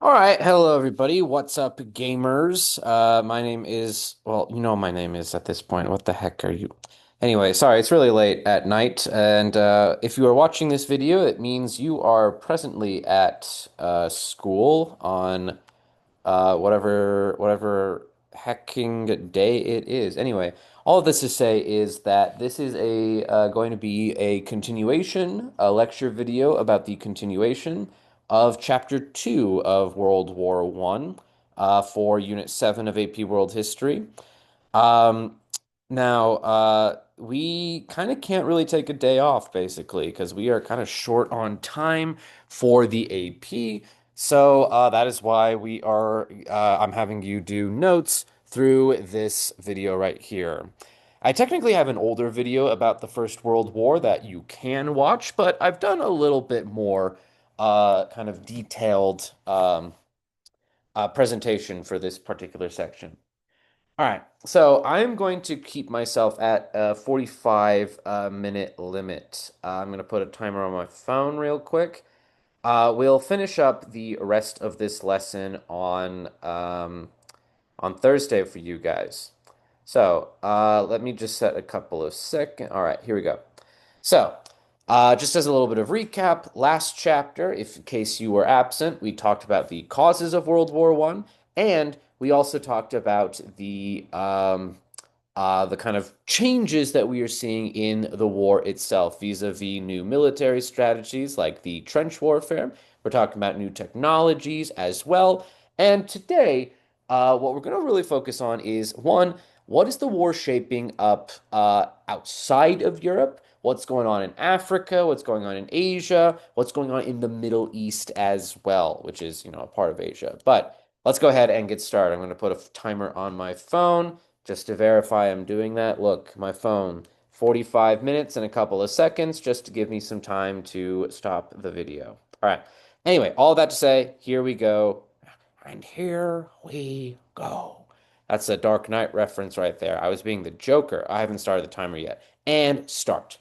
All right, hello everybody. What's up, gamers? My name is, well, you know my name is at this point. What the heck are you? Anyway, sorry, it's really late at night, and if you are watching this video, it means you are presently at school on whatever hecking day it is. Anyway, all of this to say is that this is a going to be a continuation, a lecture video about the continuation of Chapter 2 of World War One for Unit 7 of AP World History. Um, we kind of can't really take a day off, basically, because we are kind of short on time for the AP. So that is why I'm having you do notes through this video right here. I technically have an older video about the First World War that you can watch, but I've done a little bit more kind of detailed presentation for this particular section. All right, so I'm going to keep myself at a 45 minute limit. I'm going to put a timer on my phone real quick. We'll finish up the rest of this lesson on Thursday for you guys. So let me just set a couple of seconds. All right, here we go. So, just as a little bit of recap, last chapter, if in case you were absent, we talked about the causes of World War One, and we also talked about the kind of changes that we are seeing in the war itself, vis-a-vis new military strategies like the trench warfare. We're talking about new technologies as well. And today, what we're going to really focus on is one, what is the war shaping up outside of Europe? What's going on in Africa? What's going on in Asia? What's going on in the Middle East as well, which is, a part of Asia. But let's go ahead and get started. I'm going to put a timer on my phone just to verify I'm doing that. Look, my phone, 45 minutes and a couple of seconds just to give me some time to stop the video. All right. Anyway, all that to say, here we go. And here we go. That's a Dark Knight reference right there. I was being the Joker. I haven't started the timer yet. And start.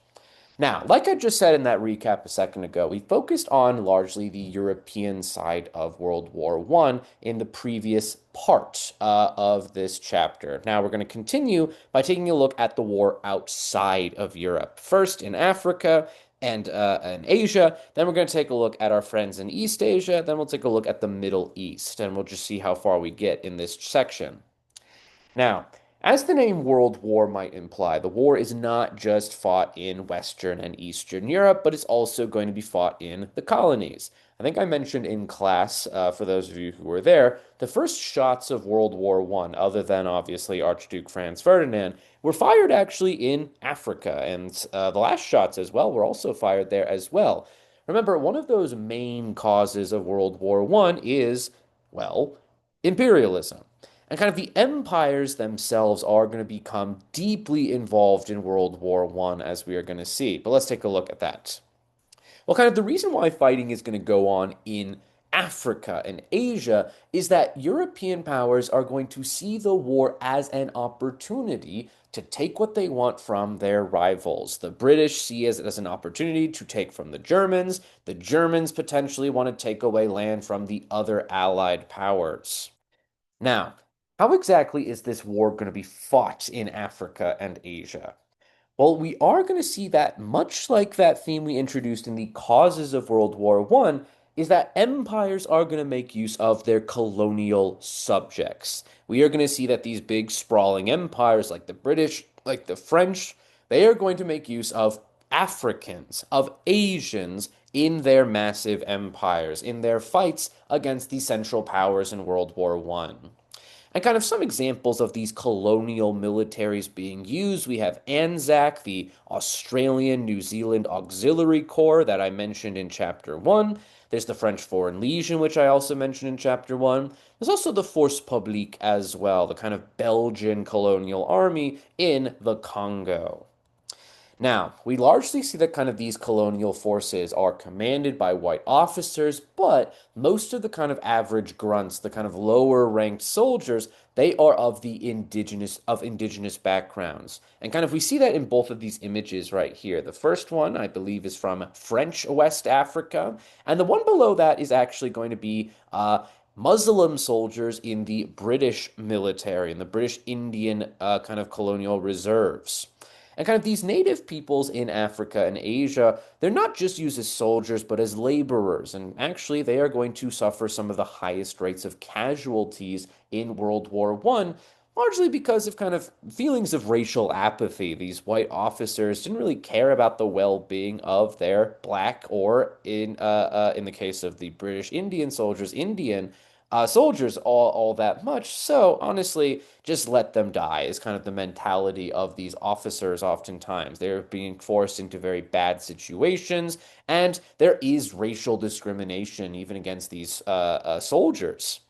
Now, like I just said in that recap a second ago, we focused on largely the European side of World War One in the previous part of this chapter. Now, we're going to continue by taking a look at the war outside of Europe. First in Africa and Asia, then we're going to take a look at our friends in East Asia, then we'll take a look at the Middle East, and we'll just see how far we get in this section. Now, as the name World War might imply, the war is not just fought in Western and Eastern Europe, but it's also going to be fought in the colonies. I think I mentioned in class, for those of you who were there, the first shots of World War One, other than obviously Archduke Franz Ferdinand, were fired actually in Africa, and the last shots as well were also fired there as well. Remember, one of those main causes of World War One is, well, imperialism. And kind of the empires themselves are going to become deeply involved in World War One, as we are going to see. But let's take a look at that. Well, kind of the reason why fighting is going to go on in Africa and Asia is that European powers are going to see the war as an opportunity to take what they want from their rivals. The British see it as an opportunity to take from the Germans. The Germans potentially want to take away land from the other allied powers. Now, how exactly is this war going to be fought in Africa and Asia? Well, we are going to see that much like that theme we introduced in the causes of World War One, is that empires are going to make use of their colonial subjects. We are going to see that these big sprawling empires like the British, like the French, they are going to make use of Africans, of Asians in their massive empires, in their fights against the Central Powers in World War One. And kind of some examples of these colonial militaries being used, we have ANZAC, the Australian New Zealand Auxiliary Corps that I mentioned in Chapter 1. There's the French Foreign Legion, which I also mentioned in Chapter 1. There's also the Force Publique as well, the kind of Belgian colonial army in the Congo. Now, we largely see that kind of these colonial forces are commanded by white officers, but most of the kind of average grunts, the kind of lower ranked soldiers, they are of the indigenous backgrounds. And kind of we see that in both of these images right here. The first one, I believe, is from French West Africa, and the one below that is actually going to be Muslim soldiers in the British military and the British Indian kind of colonial reserves. And kind of these native peoples in Africa and Asia, they're not just used as soldiers, but as laborers. And actually, they are going to suffer some of the highest rates of casualties in World War One, largely because of kind of feelings of racial apathy. These white officers didn't really care about the well-being of their black, or in the case of the British Indian soldiers, Indian soldiers all that much. So honestly, just let them die is kind of the mentality of these officers oftentimes. They're being forced into very bad situations, and there is racial discrimination even against these soldiers.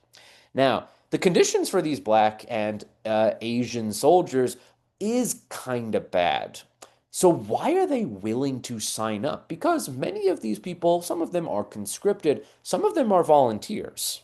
Now, the conditions for these black and Asian soldiers is kind of bad. So why are they willing to sign up? Because many of these people, some of them are conscripted, some of them are volunteers.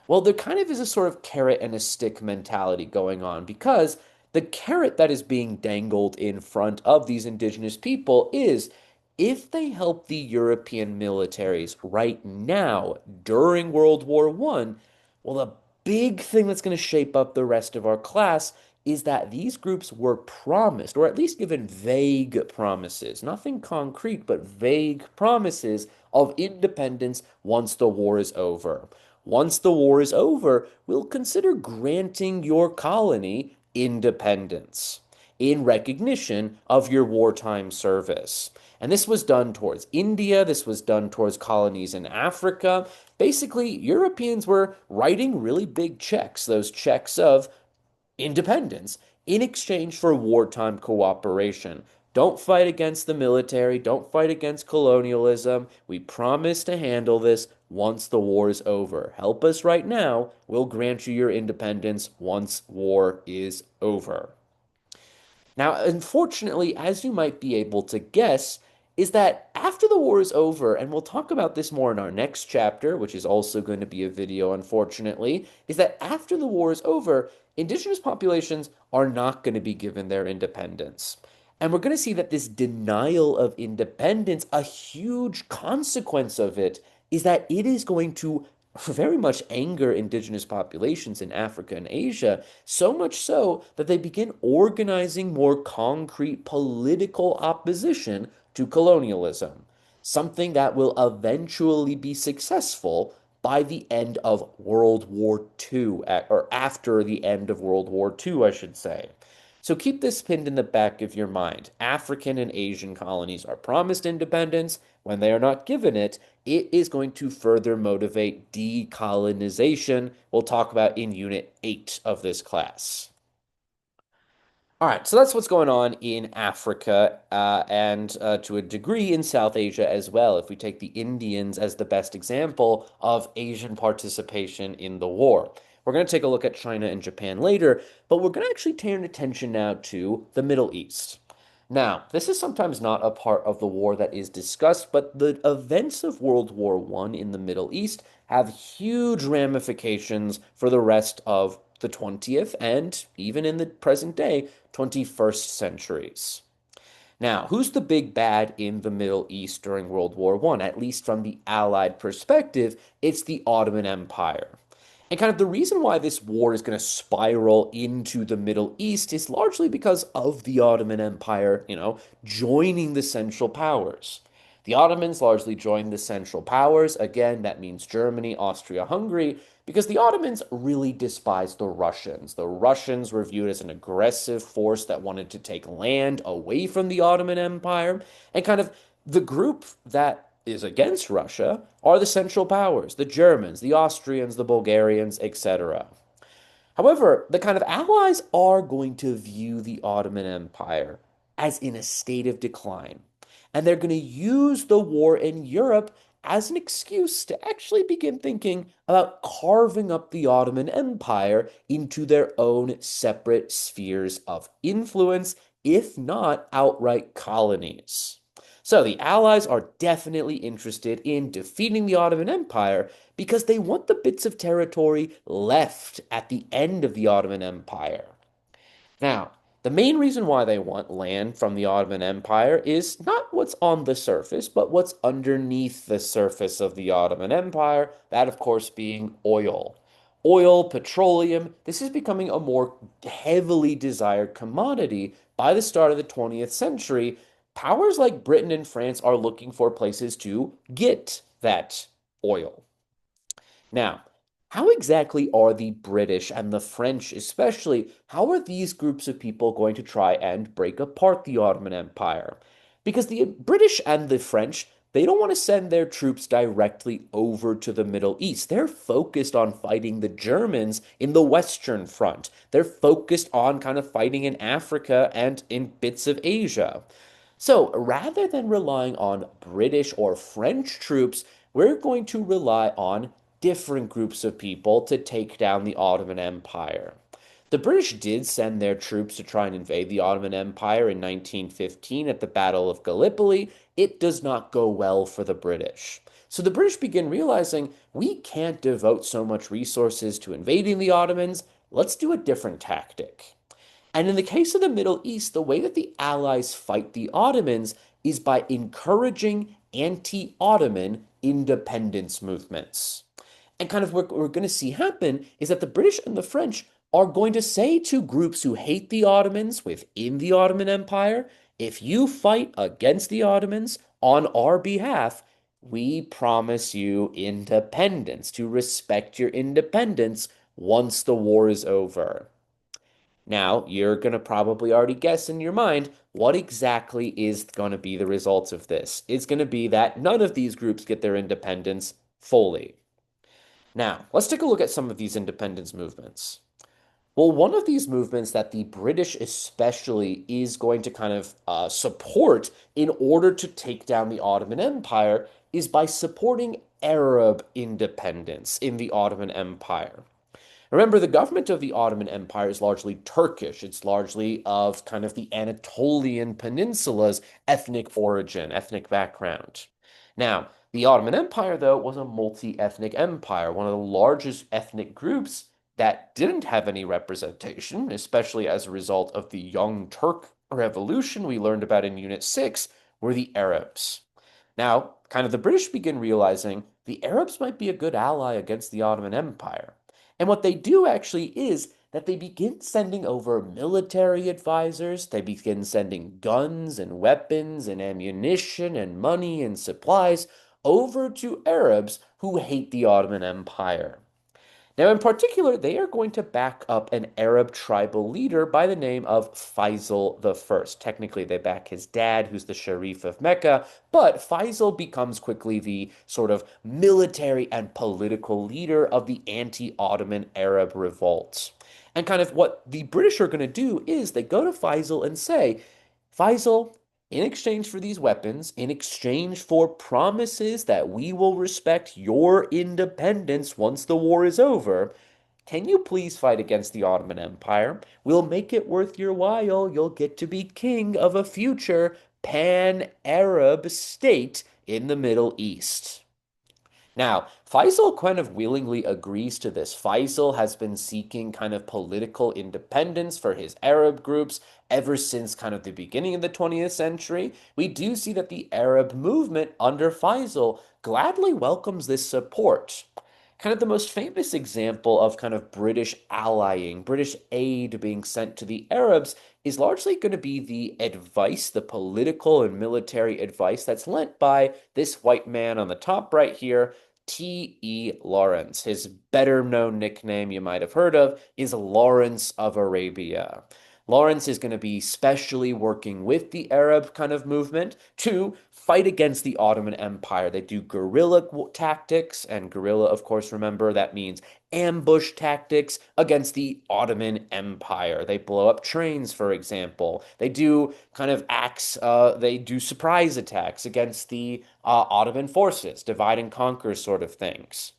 Well, there kind of is a sort of carrot and a stick mentality going on because the carrot that is being dangled in front of these indigenous people is if they help the European militaries right now during World War One, well, the big thing that's going to shape up the rest of our class is that these groups were promised, or at least given vague promises, nothing concrete, but vague promises of independence once the war is over. Once the war is over, we'll consider granting your colony independence in recognition of your wartime service. And this was done towards India, this was done towards colonies in Africa. Basically, Europeans were writing really big checks, those checks of independence, in exchange for wartime cooperation. Don't fight against the military. Don't fight against colonialism. We promise to handle this once the war is over. Help us right now. We'll grant you your independence once war is over. Now, unfortunately, as you might be able to guess, is that after the war is over, and we'll talk about this more in our next chapter, which is also going to be a video, unfortunately, is that after the war is over, indigenous populations are not going to be given their independence. And we're going to see that this denial of independence, a huge consequence of it, is that it is going to very much anger indigenous populations in Africa and Asia, so much so that they begin organizing more concrete political opposition to colonialism, something that will eventually be successful by the end of World War II, or after the end of World War II, I should say. So keep this pinned in the back of your mind. African and Asian colonies are promised independence. When they are not given it, it is going to further motivate decolonization. We'll talk about in Unit 8 of this class. All right, so that's what's going on in Africa and to a degree in South Asia as well, if we take the Indians as the best example of Asian participation in the war. We're going to take a look at China and Japan later, but we're going to actually turn attention now to the Middle East. Now, this is sometimes not a part of the war that is discussed, but the events of World War One in the Middle East have huge ramifications for the rest of the 20th and even in the present day, 21st centuries. Now, who's the big bad in the Middle East during World War One? At least from the Allied perspective, it's the Ottoman Empire. And kind of the reason why this war is going to spiral into the Middle East is largely because of the Ottoman Empire, joining the Central Powers. The Ottomans largely joined the Central Powers. Again, that means Germany, Austria, Hungary, because the Ottomans really despised the Russians. The Russians were viewed as an aggressive force that wanted to take land away from the Ottoman Empire. And kind of the group that is against Russia are the Central Powers, the Germans, the Austrians, the Bulgarians, etc. However, the kind of allies are going to view the Ottoman Empire as in a state of decline. And they're going to use the war in Europe as an excuse to actually begin thinking about carving up the Ottoman Empire into their own separate spheres of influence, if not outright colonies. So the Allies are definitely interested in defeating the Ottoman Empire because they want the bits of territory left at the end of the Ottoman Empire. Now, the main reason why they want land from the Ottoman Empire is not what's on the surface, but what's underneath the surface of the Ottoman Empire, that, of course, being oil. Oil, petroleum, this is becoming a more heavily desired commodity by the start of the 20th century. Powers like Britain and France are looking for places to get that oil. Now, how exactly are the British and the French, especially, how are these groups of people going to try and break apart the Ottoman Empire? Because the British and the French, they don't want to send their troops directly over to the Middle East. They're focused on fighting the Germans in the Western Front. They're focused on kind of fighting in Africa and in bits of Asia. So rather than relying on British or French troops, we're going to rely on different groups of people to take down the Ottoman Empire. The British did send their troops to try and invade the Ottoman Empire in 1915 at the Battle of Gallipoli. It does not go well for the British. So the British begin realizing we can't devote so much resources to invading the Ottomans. Let's do a different tactic. And in the case of the Middle East, the way that the Allies fight the Ottomans is by encouraging anti Ottoman independence movements. And kind of what we're going to see happen is that the British and the French are going to say to groups who hate the Ottomans within the Ottoman Empire, if you fight against the Ottomans on our behalf, we promise you independence, to respect your independence once the war is over. Now, you're going to probably already guess in your mind what exactly is going to be the results of this. It's going to be that none of these groups get their independence fully. Now, let's take a look at some of these independence movements. Well, one of these movements that the British especially is going to kind of support in order to take down the Ottoman Empire is by supporting Arab independence in the Ottoman Empire. Remember, the government of the Ottoman Empire is largely Turkish. It's largely of kind of the Anatolian Peninsula's ethnic origin, ethnic background. Now, the Ottoman Empire, though, was a multi-ethnic empire, one of the largest ethnic groups that didn't have any representation, especially as a result of the Young Turk Revolution we learned about in Unit 6, were the Arabs. Now, kind of the British begin realizing the Arabs might be a good ally against the Ottoman Empire. And what they do actually is that they begin sending over military advisors, they begin sending guns and weapons and ammunition and money and supplies over to Arabs who hate the Ottoman Empire. Now, in particular, they are going to back up an Arab tribal leader by the name of Faisal the First. Technically, they back his dad, who's the Sharif of Mecca, but Faisal becomes quickly the sort of military and political leader of the anti-Ottoman Arab revolt. And kind of what the British are going to do is they go to Faisal and say, Faisal, in exchange for these weapons, in exchange for promises that we will respect your independence once the war is over, can you please fight against the Ottoman Empire? We'll make it worth your while. You'll get to be king of a future pan-Arab state in the Middle East. Now, Faisal kind of willingly agrees to this. Faisal has been seeking kind of political independence for his Arab groups ever since kind of the beginning of the 20th century. We do see that the Arab movement under Faisal gladly welcomes this support. Kind of the most famous example of kind of British allying, British aid being sent to the Arabs is largely going to be the advice, the political and military advice that's lent by this white man on the top right here, T.E. Lawrence. His better known nickname you might have heard of is Lawrence of Arabia. Lawrence is going to be specially working with the Arab kind of movement to fight against the Ottoman Empire. They do guerrilla tactics, and guerrilla, of course, remember that means ambush tactics against the Ottoman Empire. They blow up trains, for example. They do kind of acts, they do surprise attacks against the Ottoman forces, divide and conquer sort of things.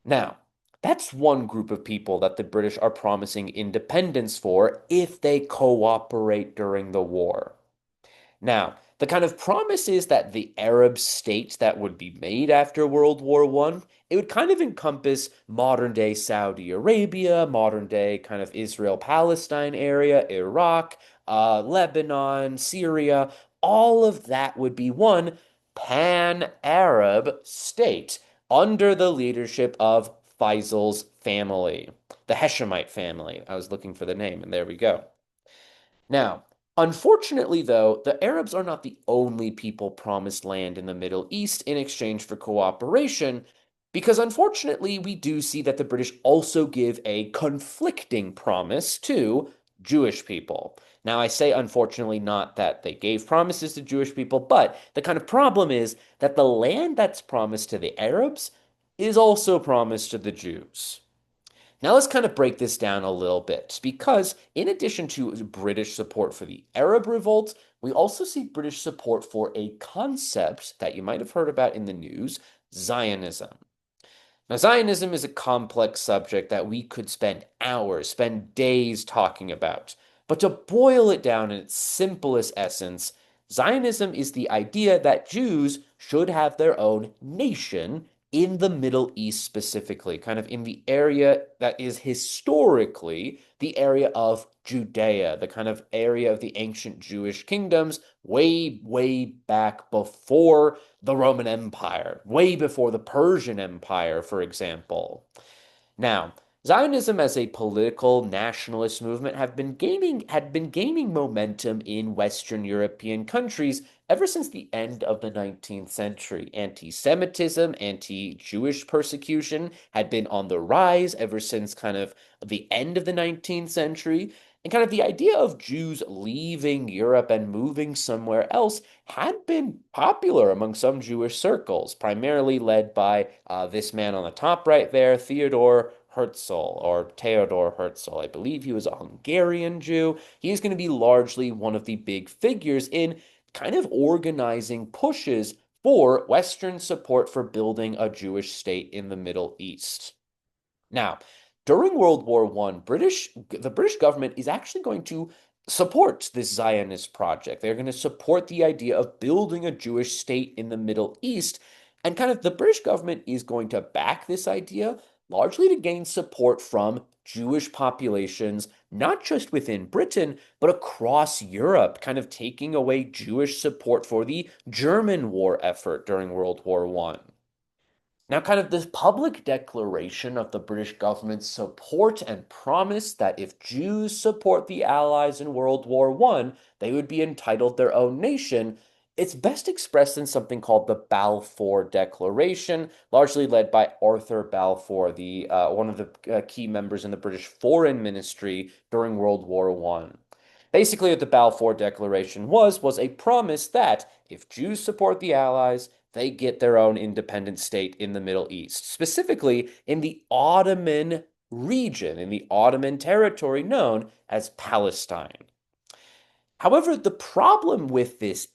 Now, that's one group of people that the British are promising independence for if they cooperate during the war. Now, the kind of promise is that the Arab states that would be made after World War One, it would kind of encompass modern day Saudi Arabia, modern day kind of Israel Palestine area, Iraq, Lebanon, Syria. All of that would be one pan Arab state under the leadership of Faisal's family, the Hashemite family. I was looking for the name, and there we go. Now, unfortunately, though, the Arabs are not the only people promised land in the Middle East in exchange for cooperation, because unfortunately, we do see that the British also give a conflicting promise to Jewish people. Now, I say unfortunately not that they gave promises to Jewish people, but the kind of problem is that the land that's promised to the Arabs is also promised to the Jews. Now let's kind of break this down a little bit because in addition to British support for the Arab revolt, we also see British support for a concept that you might have heard about in the news, Zionism. Now, Zionism is a complex subject that we could spend hours, spend days talking about. But to boil it down in its simplest essence, Zionism is the idea that Jews should have their own nation in the Middle East specifically, kind of in the area that is historically the area of Judea, the kind of area of the ancient Jewish kingdoms way, way back before the Roman Empire, way before the Persian Empire, for example. Now, Zionism as a political nationalist movement had been gaining momentum in Western European countries ever since the end of the 19th century. Anti-Semitism, anti-Jewish persecution had been on the rise ever since kind of the end of the 19th century. And kind of the idea of Jews leaving Europe and moving somewhere else had been popular among some Jewish circles, primarily led by this man on the top right there, Theodor Herzl, or Theodor Herzl. I believe he was a Hungarian Jew. He's going to be largely one of the big figures in kind of organizing pushes for Western support for building a Jewish state in the Middle East. Now, during World War One, the British government is actually going to support this Zionist project. They're going to support the idea of building a Jewish state in the Middle East. And kind of the British government is going to back this idea largely to gain support from Jewish populations, not just within Britain, but across Europe, kind of taking away Jewish support for the German war effort during World War One. Now, kind of this public declaration of the British government's support and promise that if Jews support the Allies in World War One, they would be entitled their own nation. It's best expressed in something called the Balfour Declaration, largely led by Arthur Balfour, the one of the key members in the British Foreign Ministry during World War One. Basically, what the Balfour Declaration was a promise that if Jews support the Allies, they get their own independent state in the Middle East, specifically in the Ottoman region, in the Ottoman territory known as Palestine. However, the problem with this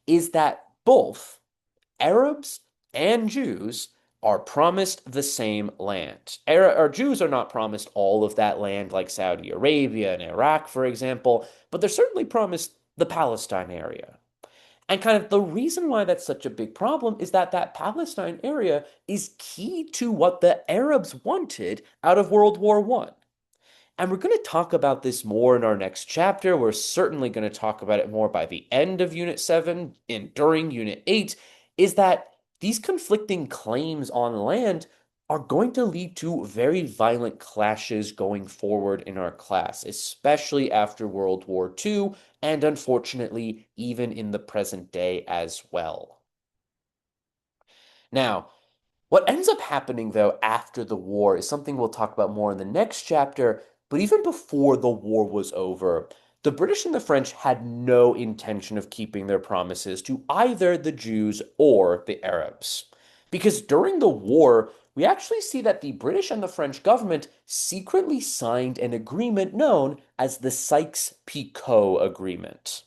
is that both Arabs and Jews are promised the same land. Jews are not promised all of that land like Saudi Arabia and Iraq, for example, but they're certainly promised the Palestine area. And kind of the reason why that's such a big problem is that that Palestine area is key to what the Arabs wanted out of World War One. And we're going to talk about this more in our next chapter. We're certainly going to talk about it more by the end of Unit 7 and during Unit 8, is that these conflicting claims on land are going to lead to very violent clashes going forward in our class, especially after World War II, and unfortunately, even in the present day as well. Now, what ends up happening, though, after the war is something we'll talk about more in the next chapter. But even before the war was over, the British and the French had no intention of keeping their promises to either the Jews or the Arabs. Because during the war, we actually see that the British and the French government secretly signed an agreement known as the Sykes-Picot Agreement.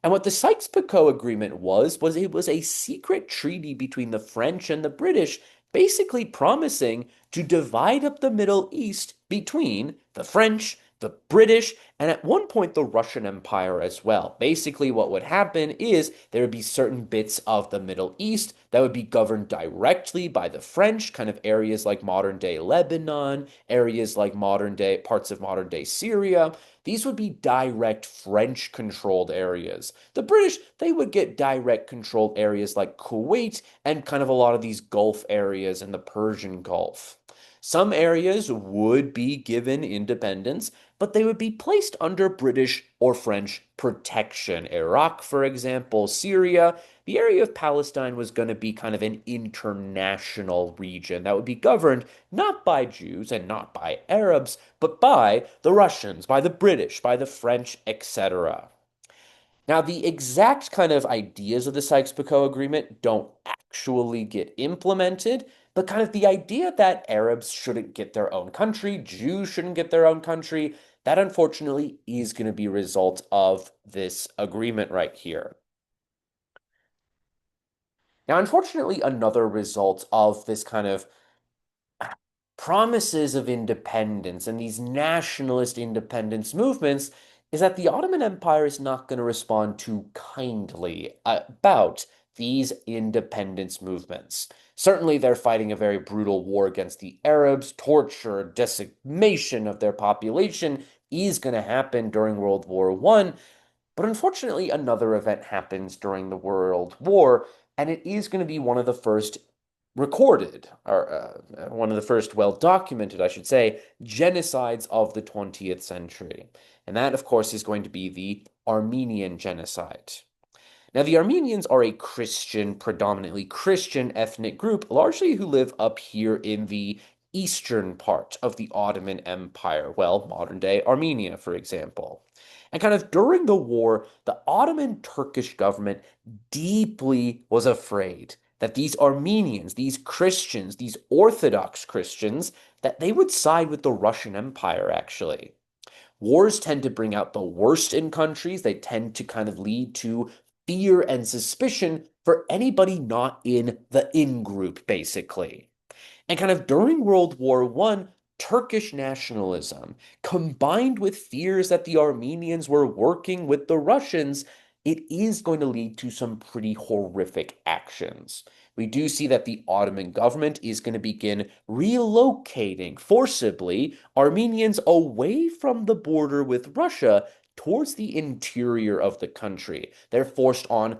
And what the Sykes-Picot Agreement was it was a secret treaty between the French and the British, basically promising to divide up the Middle East between the French, the British, and at one point the Russian Empire as well. Basically, what would happen is there would be certain bits of the Middle East that would be governed directly by the French, kind of areas like modern day Lebanon, areas like modern day parts of modern day Syria. These would be direct French controlled areas. The British, they would get direct controlled areas like Kuwait and kind of a lot of these Gulf areas and the Persian Gulf. Some areas would be given independence, but they would be placed under British or French protection. Iraq, for example, Syria, the area of Palestine was going to be kind of an international region that would be governed not by Jews and not by Arabs, but by the Russians, by the British, by the French, etc. Now, the exact kind of ideas of the Sykes-Picot Agreement don't actually get implemented, but kind of the idea that Arabs shouldn't get their own country, Jews shouldn't get their own country, that unfortunately is going to be a result of this agreement right here. Now, unfortunately, another result of this kind of promises of independence and these nationalist independence movements is that the Ottoman Empire is not going to respond too kindly about these independence movements. Certainly, they're fighting a very brutal war against the Arabs. Torture, decimation of their population is going to happen during World War I. But unfortunately, another event happens during the World War, and it is going to be one of the first recorded, or one of the first well documented, I should say, genocides of the 20th century. And that, of course, is going to be the Armenian genocide. Now, the Armenians are a Christian, predominantly Christian ethnic group, largely who live up here in the eastern part of the Ottoman Empire, well, modern day Armenia, for example. And kind of during the war, the Ottoman Turkish government deeply was afraid that these Armenians, these Christians, these Orthodox Christians, that they would side with the Russian Empire, actually. Wars tend to bring out the worst in countries. They tend to kind of lead to fear and suspicion for anybody not in the in group, basically. And kind of during World War I, Turkish nationalism, combined with fears that the Armenians were working with the Russians, it is going to lead to some pretty horrific actions. We do see that the Ottoman government is going to begin relocating forcibly Armenians away from the border with Russia towards the interior of the country. They're forced on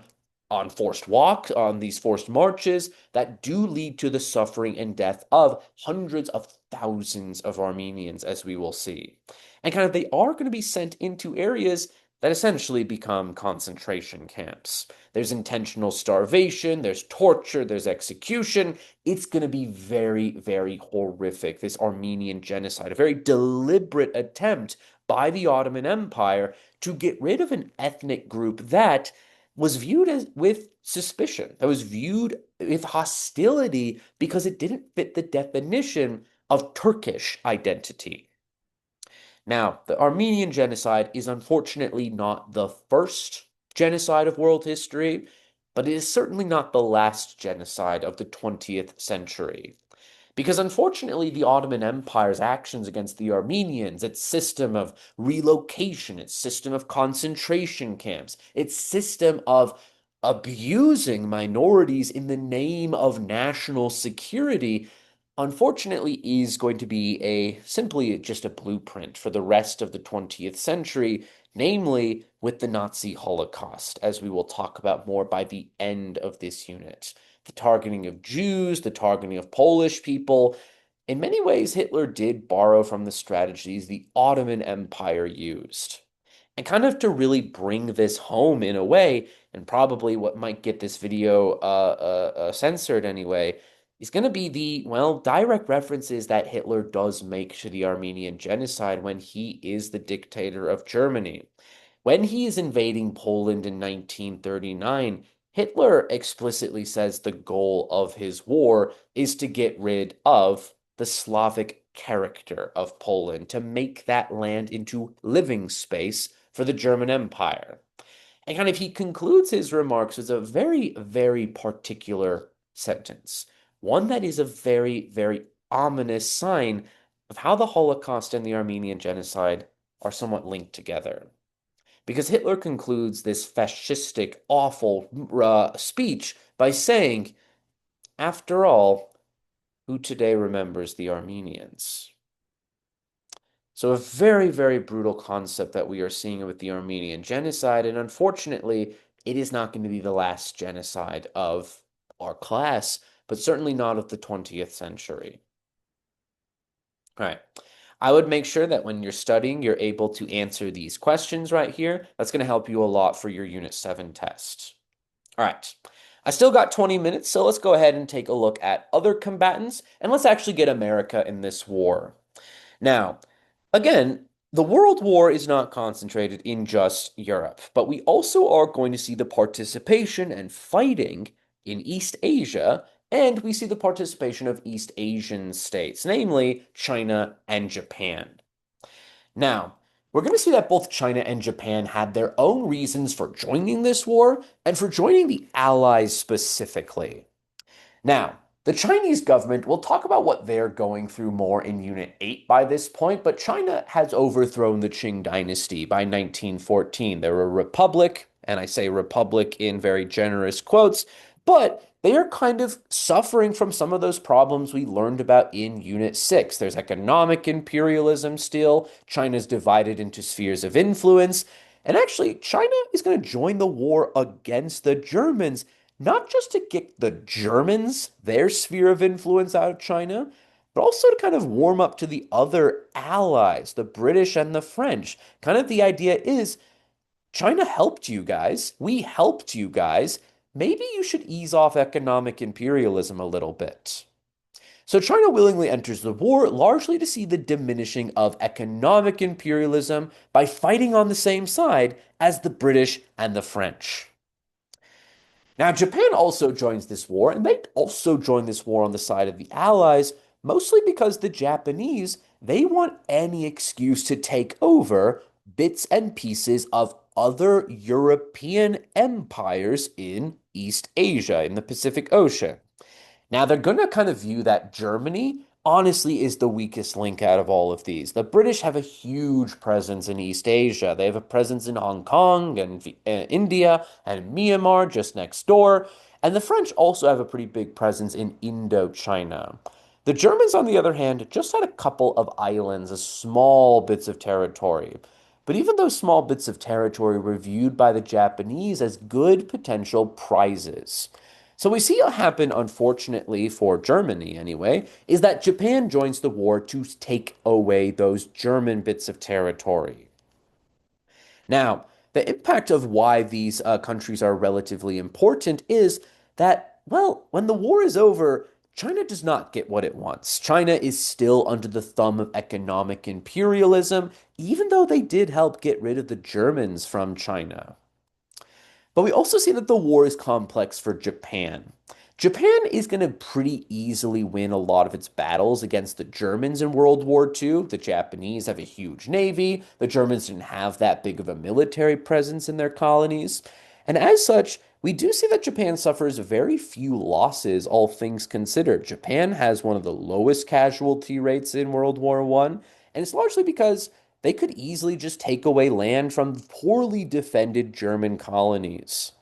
forced walks, on these forced marches that do lead to the suffering and death of hundreds of thousands of Armenians, as we will see. And kind of they are going to be sent into areas that essentially become concentration camps. There's intentional starvation, there's torture, there's execution. It's going to be very, very horrific, this Armenian genocide, a very deliberate attempt by the Ottoman Empire to get rid of an ethnic group that was viewed as with suspicion, that was viewed with hostility because it didn't fit the definition of Turkish identity. Now, the Armenian genocide is unfortunately not the first genocide of world history, but it is certainly not the last genocide of the 20th century. Because unfortunately, the Ottoman Empire's actions against the Armenians, its system of relocation, its system of concentration camps, its system of abusing minorities in the name of national security, unfortunately is going to be a simply just a blueprint for the rest of the 20th century, namely with the Nazi Holocaust, as we will talk about more by the end of this unit. The targeting of Jews, the targeting of Polish people. In many ways, Hitler did borrow from the strategies the Ottoman Empire used. And kind of to really bring this home in a way, and probably what might get this video censored anyway, is going to be the, well, direct references that Hitler does make to the Armenian genocide when he is the dictator of Germany. When he is invading Poland in 1939, Hitler explicitly says the goal of his war is to get rid of the Slavic character of Poland, to make that land into living space for the German Empire. And kind of he concludes his remarks with a very, very particular sentence, one that is a very, very ominous sign of how the Holocaust and the Armenian genocide are somewhat linked together. Because Hitler concludes this fascistic, awful speech by saying, after all, who today remembers the Armenians? So, a very, very brutal concept that we are seeing with the Armenian genocide, and unfortunately, it is not going to be the last genocide of our class, but certainly not of the 20th century. All right. I would make sure that when you're studying, you're able to answer these questions right here. That's going to help you a lot for your Unit 7 test. All right. I still got 20 minutes, so let's go ahead and take a look at other combatants, and let's actually get America in this war. Now, again, the World War is not concentrated in just Europe, but we also are going to see the participation and fighting in East Asia, and we see the participation of East Asian states, namely China and Japan. Now, we're going to see that both China and Japan had their own reasons for joining this war and for joining the Allies specifically. Now, the Chinese government, we'll talk about what they're going through more in Unit 8 by this point, but China has overthrown the Qing dynasty by 1914. They're a republic, and I say republic in very generous quotes, but they are kind of suffering from some of those problems we learned about in Unit 6. There's economic imperialism still, China's divided into spheres of influence, and actually, China is going to join the war against the Germans not just to get the Germans, their sphere of influence out of China, but also to kind of warm up to the other allies, the British and the French. Kind of the idea is China helped you guys. We helped you guys. Maybe you should ease off economic imperialism a little bit. So China willingly enters the war largely to see the diminishing of economic imperialism by fighting on the same side as the British and the French. Now, Japan also joins this war, and they also join this war on the side of the Allies, mostly because the Japanese, they want any excuse to take over bits and pieces of other European empires in East Asia, in the Pacific Ocean. Now, they're going to kind of view that Germany honestly is the weakest link out of all of these. The British have a huge presence in East Asia. They have a presence in Hong Kong and India and Myanmar just next door. And the French also have a pretty big presence in Indochina. The Germans, on the other hand, just had a couple of islands, a small bits of territory. But even those small bits of territory were viewed by the Japanese as good potential prizes. So we see what happened, unfortunately, for Germany anyway, is that Japan joins the war to take away those German bits of territory. Now, the impact of why these countries are relatively important is that, well, when the war is over, China does not get what it wants. China is still under the thumb of economic imperialism, even though they did help get rid of the Germans from China. But we also see that the war is complex for Japan. Japan is going to pretty easily win a lot of its battles against the Germans in World War II. The Japanese have a huge navy. The Germans didn't have that big of a military presence in their colonies. And as such, we do see that Japan suffers very few losses, all things considered. Japan has one of the lowest casualty rates in World War I, and it's largely because they could easily just take away land from poorly defended German colonies.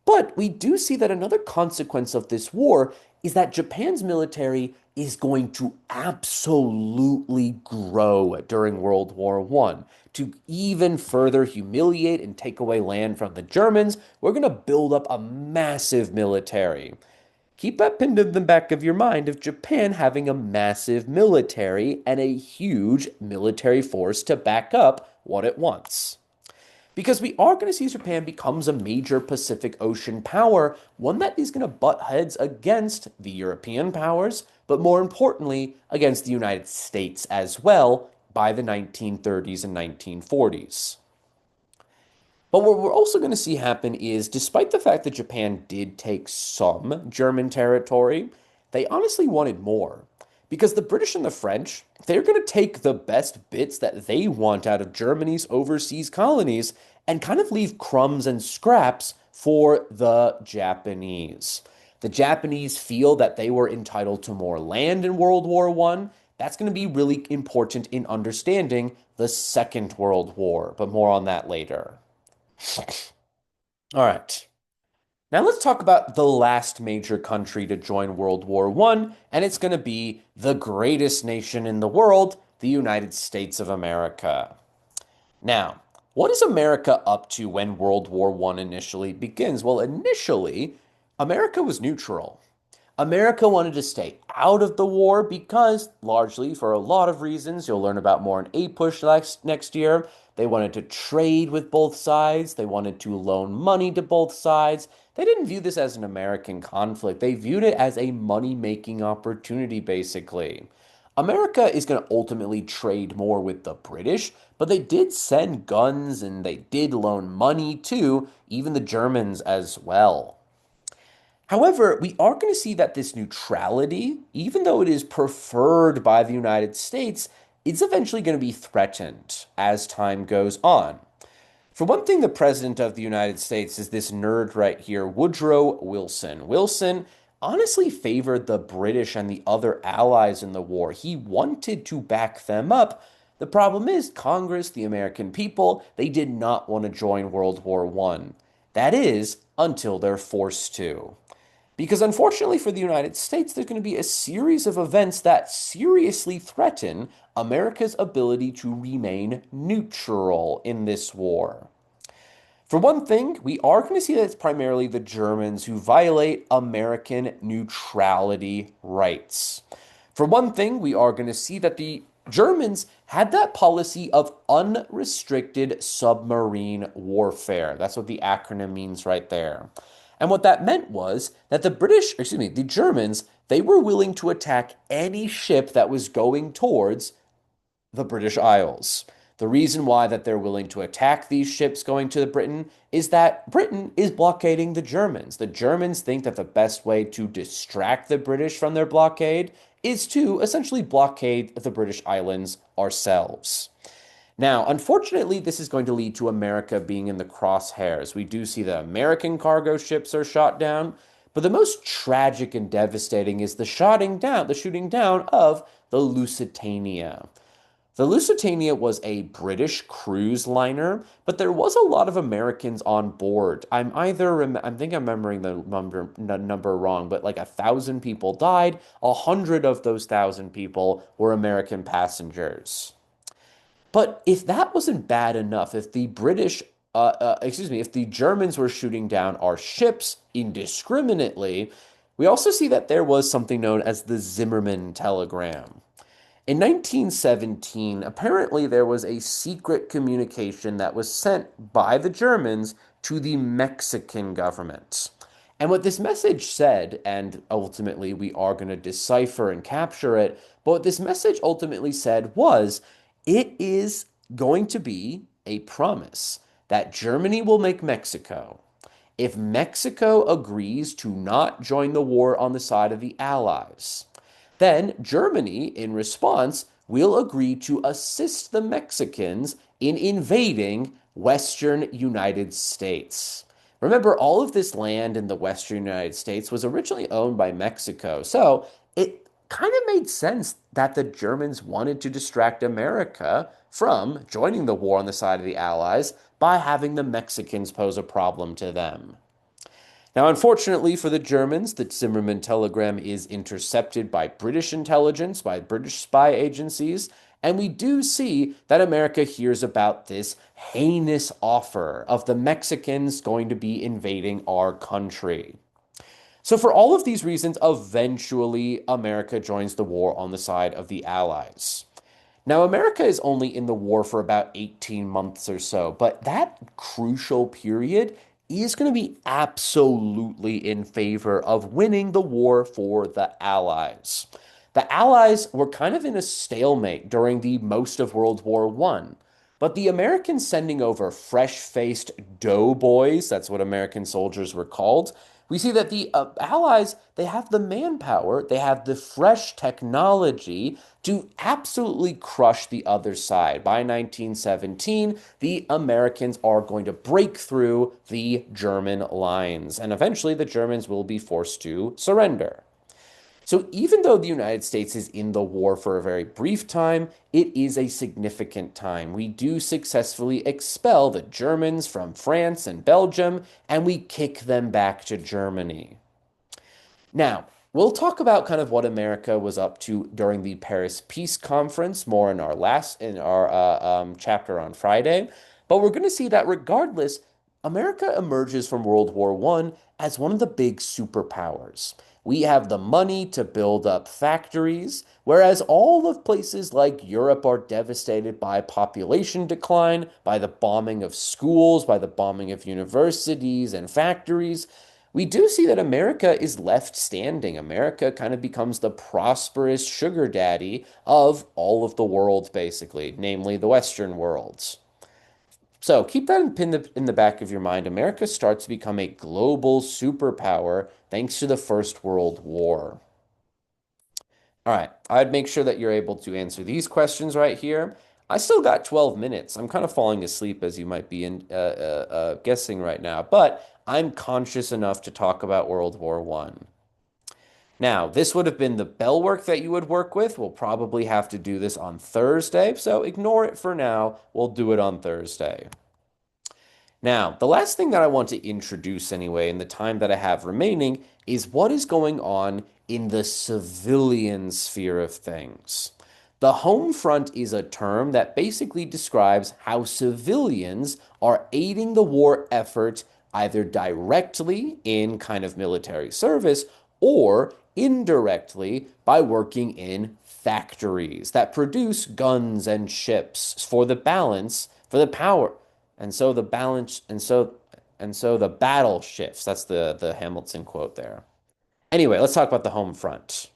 But we do see that another consequence of this war is that Japan's military is going to absolutely grow during World War I. To even further humiliate and take away land from the Germans, we're going to build up a massive military. Keep that pinned in the back of your mind of Japan having a massive military and a huge military force to back up what it wants. Because we are going to see Japan becomes a major Pacific Ocean power, one that is going to butt heads against the European powers, but more importantly, against the United States as well by the 1930s and 1940s. But what we're also going to see happen is, despite the fact that Japan did take some German territory, they honestly wanted more. Because the British and the French, they're going to take the best bits that they want out of Germany's overseas colonies and kind of leave crumbs and scraps for the Japanese. The Japanese feel that they were entitled to more land in World War I. That's going to be really important in understanding the Second World War, but more on that later. All right. Now let's talk about the last major country to join World War I, and it's going to be the greatest nation in the world, the United States of America. Now, what is America up to when World War I initially begins? Well, initially, America was neutral. America wanted to stay out of the war because, largely for a lot of reasons, you'll learn about more in A Push next year. They wanted to trade with both sides. They wanted to loan money to both sides. They didn't view this as an American conflict. They viewed it as a money-making opportunity, basically. America is going to ultimately trade more with the British, but they did send guns and they did loan money to even the Germans as well. However, we are going to see that this neutrality, even though it is preferred by the United States, is eventually going to be threatened as time goes on. For one thing, the president of the United States is this nerd right here, Woodrow Wilson. Wilson honestly favored the British and the other allies in the war. He wanted to back them up. The problem is, Congress, the American people, they did not want to join World War I. That is, until they're forced to. Because unfortunately for the United States, there's going to be a series of events that seriously threaten America's ability to remain neutral in this war. For one thing, we are going to see that it's primarily the Germans who violate American neutrality rights. For one thing, we are going to see that the Germans had that policy of unrestricted submarine warfare. That's what the acronym means right there. And what that meant was that the Germans, they were willing to attack any ship that was going towards the British Isles. The reason why that they're willing to attack these ships going to Britain is that Britain is blockading the Germans. The Germans think that the best way to distract the British from their blockade is to essentially blockade the British islands ourselves. Now, unfortunately, this is going to lead to America being in the crosshairs. We do see that American cargo ships are shot down, but the most tragic and devastating is the shooting down of the Lusitania. The Lusitania was a British cruise liner, but there was a lot of Americans on board. I think I'm remembering the number wrong, but like 1,000 people died. 100 of those 1,000 people were American passengers. But if that wasn't bad enough, if the Germans were shooting down our ships indiscriminately, we also see that there was something known as the Zimmermann telegram. In 1917, apparently there was a secret communication that was sent by the Germans to the Mexican government. And what this message said, and ultimately we are going to decipher and capture it, but what this message ultimately said was it is going to be a promise that Germany will make Mexico. If Mexico agrees to not join the war on the side of the Allies, then Germany, in response, will agree to assist the Mexicans in invading Western United States. Remember, all of this land in the Western United States was originally owned by Mexico, so it kind of made sense that the Germans wanted to distract America from joining the war on the side of the Allies by having the Mexicans pose a problem to them. Now, unfortunately for the Germans, the Zimmermann telegram is intercepted by British intelligence, by British spy agencies, and we do see that America hears about this heinous offer of the Mexicans going to be invading our country. So, for all of these reasons, eventually America joins the war on the side of the Allies. Now, America is only in the war for about 18 months or so, but that crucial period is going to be absolutely in favor of winning the war for the Allies. The Allies were kind of in a stalemate during the most of World War I, but the Americans sending over fresh-faced doughboys, that's what American soldiers were called, we see that the Allies, they have the manpower, they have the fresh technology to absolutely crush the other side. By 1917, the Americans are going to break through the German lines, and eventually the Germans will be forced to surrender. So even though the United States is in the war for a very brief time, it is a significant time. We do successfully expel the Germans from France and Belgium, and we kick them back to Germany. Now, we'll talk about kind of what America was up to during the Paris Peace Conference more in our chapter on Friday. But we're going to see that regardless, America emerges from World War I as one of the big superpowers. We have the money to build up factories, whereas all of places like Europe are devastated by population decline, by the bombing of schools, by the bombing of universities and factories. We do see that America is left standing. America kind of becomes the prosperous sugar daddy of all of the world, basically, namely the Western worlds. So keep that in the back of your mind. America starts to become a global superpower thanks to the First World War. All right, I'd make sure that you're able to answer these questions right here. I still got 12 minutes. I'm kind of falling asleep, as you might be guessing right now, but I'm conscious enough to talk about World War One. Now, this would have been the bell work that you would work with. We'll probably have to do this on Thursday, so ignore it for now. We'll do it on Thursday. Now, the last thing that I want to introduce anyway in the time that I have remaining is what is going on in the civilian sphere of things. The home front is a term that basically describes how civilians are aiding the war effort either directly in kind of military service or indirectly by working in factories that produce guns and ships for the balance, for the power and so the balance and so the battle shifts. That's the Hamilton quote there. Anyway, let's talk about the home front.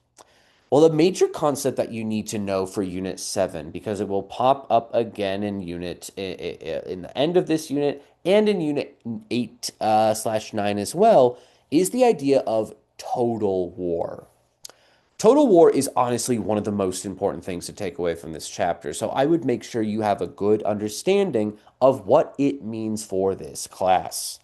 Well, the major concept that you need to know for Unit 7, because it will pop up again in in the end of this unit and in Unit 8 slash 9 as well, is the idea of total war. Total war is honestly one of the most important things to take away from this chapter, so I would make sure you have a good understanding of what it means for this class.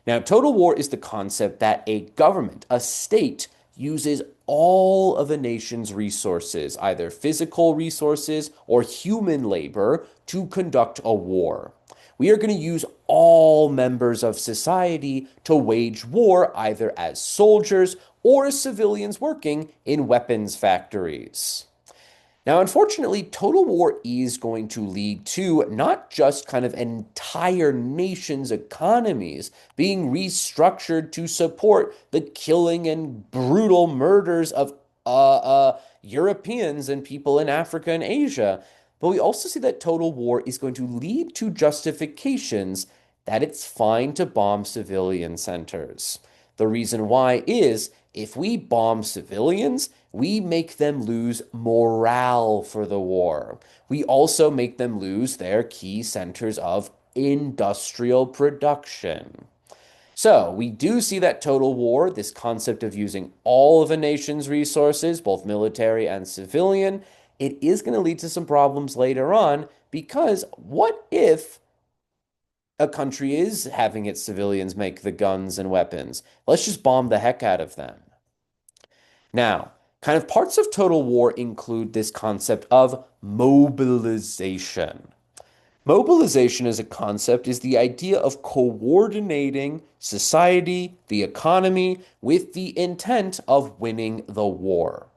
Now, total war is the concept that a government, a state, uses all of a nation's resources, either physical resources or human labor, to conduct a war. We are going to use all members of society to wage war either as soldiers or as civilians working in weapons factories. Now, unfortunately, total war is going to lead to not just kind of entire nations' economies being restructured to support the killing and brutal murders of Europeans and people in Africa and Asia, but we also see that total war is going to lead to justifications that it's fine to bomb civilian centers. The reason why is if we bomb civilians, we make them lose morale for the war. We also make them lose their key centers of industrial production. So we do see that total war, this concept of using all of a nation's resources, both military and civilian, it is going to lead to some problems later on because what if a country is having its civilians make the guns and weapons? Let's just bomb the heck out of them. Now, kind of parts of total war include this concept of mobilization. Mobilization as a concept is the idea of coordinating society, the economy, with the intent of winning the war.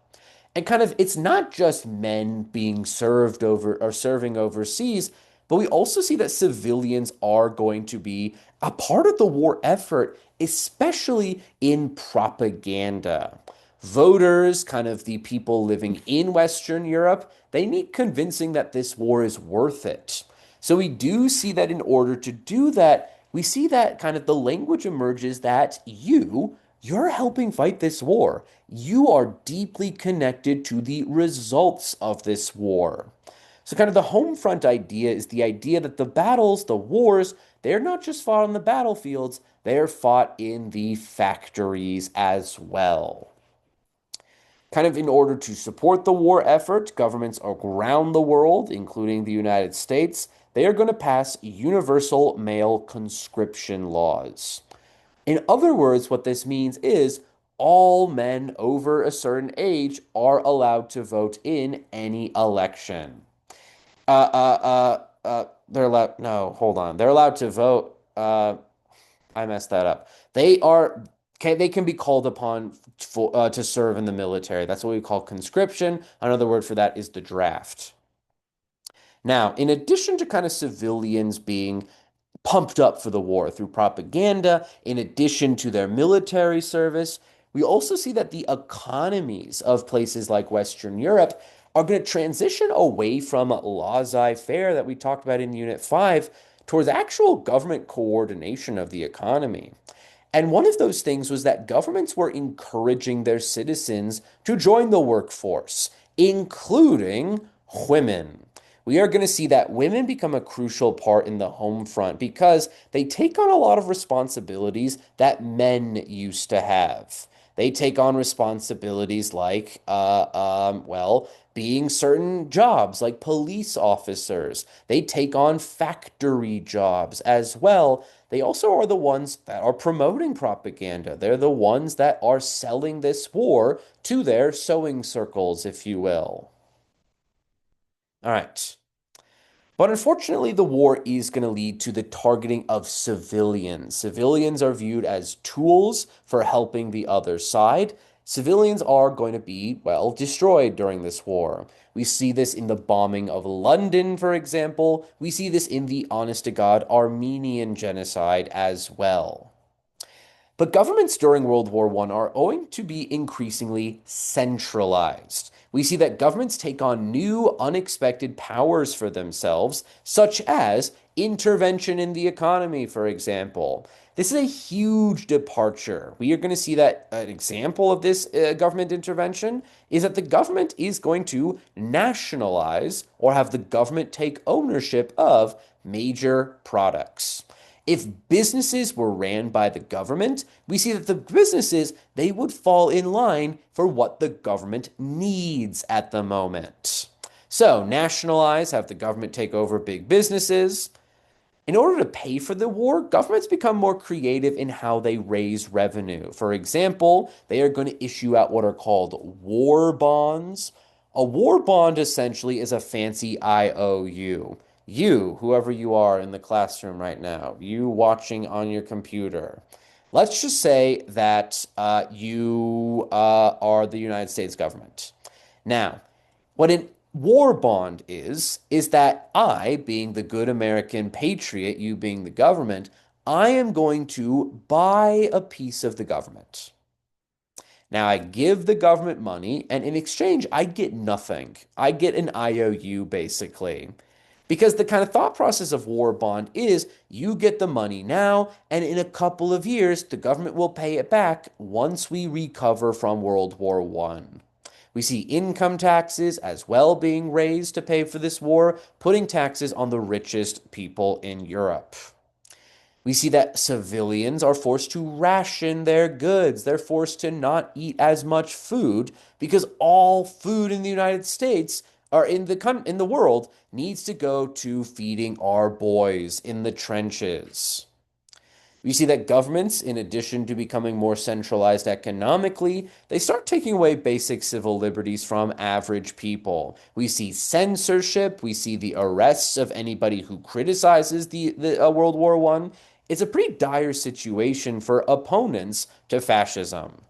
And kind of, it's not just men being served over or serving overseas, but we also see that civilians are going to be a part of the war effort, especially in propaganda. Voters, kind of the people living in Western Europe, they need convincing that this war is worth it. So we do see that in order to do that, we see that kind of the language emerges that you're helping fight this war. You are deeply connected to the results of this war. So kind of the home front idea is the idea that the battles, the wars, they're not just fought on the battlefields, they're fought in the factories as well. Kind of in order to support the war effort, governments around the world, including the United States, they are going to pass universal male conscription laws. In other words, what this means is all men over a certain age are allowed to vote in any election. They're allowed, no, hold on. They're allowed to vote. I messed that up. They can be called upon to serve in the military. That's what we call conscription. Another word for that is the draft. Now, in addition to kind of civilians being pumped up for the war through propaganda, in addition to their military service, We also see that the economies of places like Western Europe are going to transition away from laissez-faire that we talked about in Unit 5 towards actual government coordination of the economy. And one of those things was that governments were encouraging their citizens to join the workforce, including women. We are going to see that women become a crucial part in the home front because they take on a lot of responsibilities that men used to have. They take on responsibilities like, being certain jobs like police officers. They take on factory jobs as well. They also are the ones that are promoting propaganda. They're the ones that are selling this war to their sewing circles, if you will. All right. But unfortunately, the war is going to lead to the targeting of civilians. Civilians are viewed as tools for helping the other side. Civilians are going to be, well, destroyed during this war. We see this in the bombing of London, for example. We see this in the honest to God Armenian genocide as well. But governments during World War I are going to be increasingly centralized. We see that governments take on new, unexpected powers for themselves, such as intervention in the economy, for example. This is a huge departure. We are going to see that an example of this government intervention is that the government is going to nationalize or have the government take ownership of major products. If businesses were ran by the government, we see that the businesses, they would fall in line for what the government needs at the moment. So, nationalize, have the government take over big businesses. In order to pay for the war, governments become more creative in how they raise revenue. For example, they are going to issue out what are called war bonds. A war bond essentially is a fancy IOU. You, whoever you are in the classroom right now, you watching on your computer, let's just say that you are the United States government. Now, what an war bond is that I, being the good American patriot, you being the government, I am going to buy a piece of the government. Now, I give the government money, and in exchange, I get nothing. I get an IOU, basically. Because the kind of thought process of war bond is you get the money now, and in a couple of years, the government will pay it back once we recover from World War One. We see income taxes as well being raised to pay for this war, putting taxes on the richest people in Europe. We see that civilians are forced to ration their goods. They're forced to not eat as much food because all food in the United States or in the world needs to go to feeding our boys in the trenches. We see that governments, in addition to becoming more centralized economically, they start taking away basic civil liberties from average people. We see censorship, we see the arrests of anybody who criticizes the World War One. It's a pretty dire situation for opponents to fascism,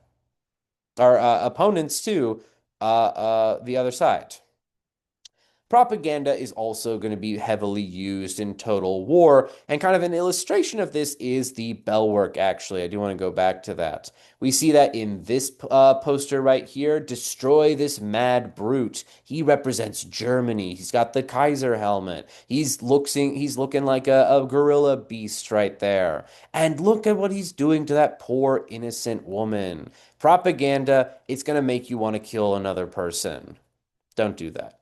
or opponents to the other side. Propaganda is also going to be heavily used in total war. And kind of an illustration of this is the bell work, actually. I do want to go back to that. We see that in this poster right here, destroy this mad brute. He represents Germany. He's got the Kaiser helmet. He's looking like a gorilla beast right there. And look at what he's doing to that poor innocent woman. Propaganda, it's going to make you want to kill another person. Don't do that.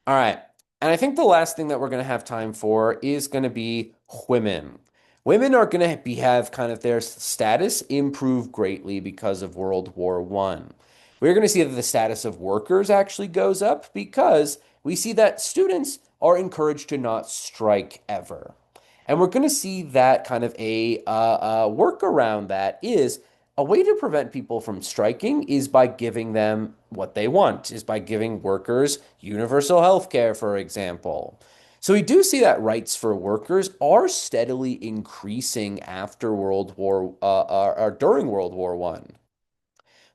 All right. And I think the last thing that we're going to have time for is going to be women. Women are going to have kind of their status improve greatly because of World War One. We're going to see that the status of workers actually goes up because we see that students are encouraged to not strike ever. And we're going to see that kind of a workaround that is a way to prevent people from striking is by giving them what they want, is by giving workers universal health care, for example. So we do see that rights for workers are steadily increasing after World War or during World War One.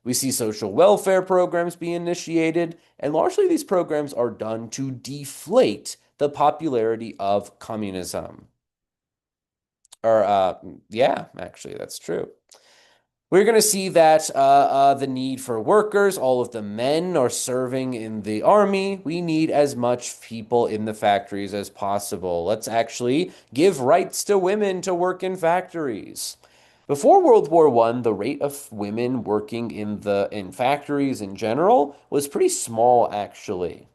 We see social welfare programs being initiated, and largely these programs are done to deflate the popularity of communism. Or yeah, actually, that's true. We're going to see that the need for workers, all of the men are serving in the army. We need as much people in the factories as possible. Let's actually give rights to women to work in factories. Before World War One, the rate of women working in factories in general was pretty small, actually.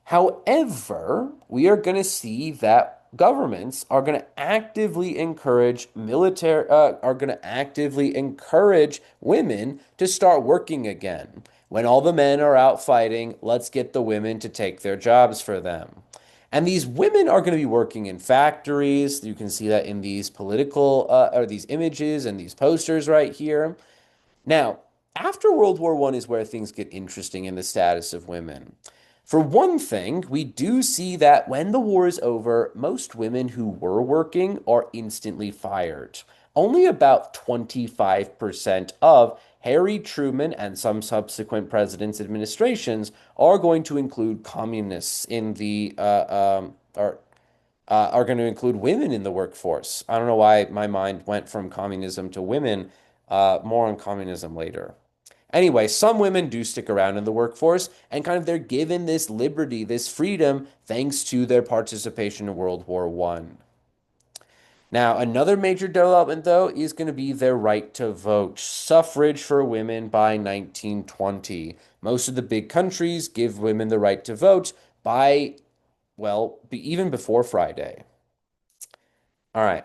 However, we are going to see that governments are going to actively encourage are going to actively encourage women to start working again. When all the men are out fighting, let's get the women to take their jobs for them. And these women are going to be working in factories. You can see that in these political or these images and these posters right here. Now, after World War One is where things get interesting in the status of women. For one thing, we do see that when the war is over, most women who were working are instantly fired. Only about 25% of Harry Truman and some subsequent presidents' administrations are going to include communists in the are going to include women in the workforce. I don't know why my mind went from communism to women. More on communism later. Anyway, some women do stick around in the workforce and kind of they're given this liberty, this freedom, thanks to their participation in World War One. Now, another major development, though, is going to be their right to vote. Suffrage for women by 1920. Most of the big countries give women the right to vote by, well, even before Friday. All right.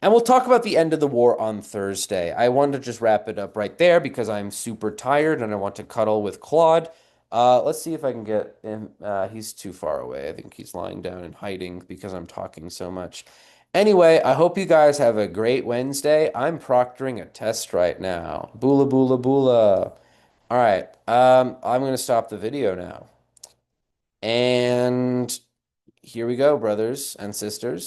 And we'll talk about the end of the war on Thursday. I wanted to just wrap it up right there because I'm super tired and I want to cuddle with Claude. Let's see if I can get him. He's too far away. I think he's lying down and hiding because I'm talking so much. Anyway, I hope you guys have a great Wednesday. I'm proctoring a test right now. Boola, boola, boola. All right. I'm going to stop the video now. And here we go, brothers and sisters.